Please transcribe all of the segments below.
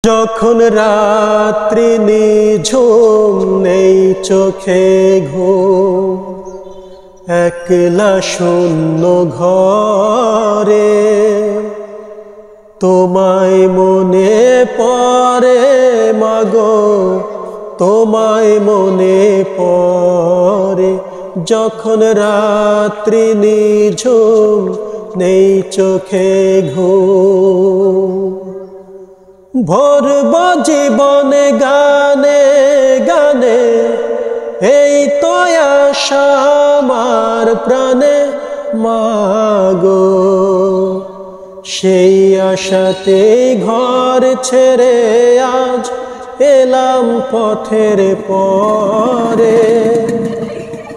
যখন রাত্রি নিঝুম নেই চোখে ঘুম, একলা শূন্য ঘরে তোমায় মনে পড়ে মাগো, তোমায় মনে পড়ে। যখন রাত্রি নিঝুম নেই চোখে ঘুম, ভরব জীবনে গানে গানে, এই তো আশা আমার প্রাণে মাগো। সেই আশাতে ঘর ছেড়ে আজ এলাম পথের পরে,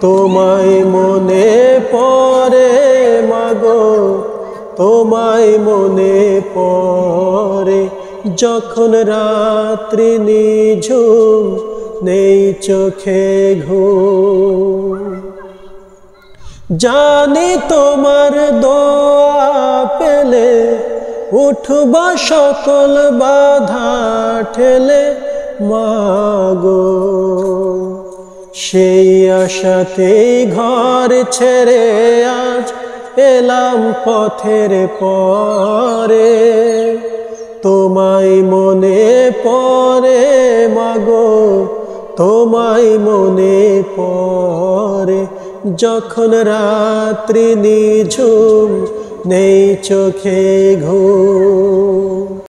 তোমায় মনে পড়ে মাগো, তোমায় মনে পড়ে। যখন রাত্রি নিঝুম নেই চোখে ঘুম, জানি তোমার দোয়া পেলে উঠব সকল বাধা ঠেলে মাগো। সেই আশাতেই ঘর ছেড়ে আজ এলাম পথের পরে, তোমায় মনে পড়ে মাগো, তোমায় মনে পড়ে। যখন রাত্রি নিঝুম নেই চোখে ঘুম।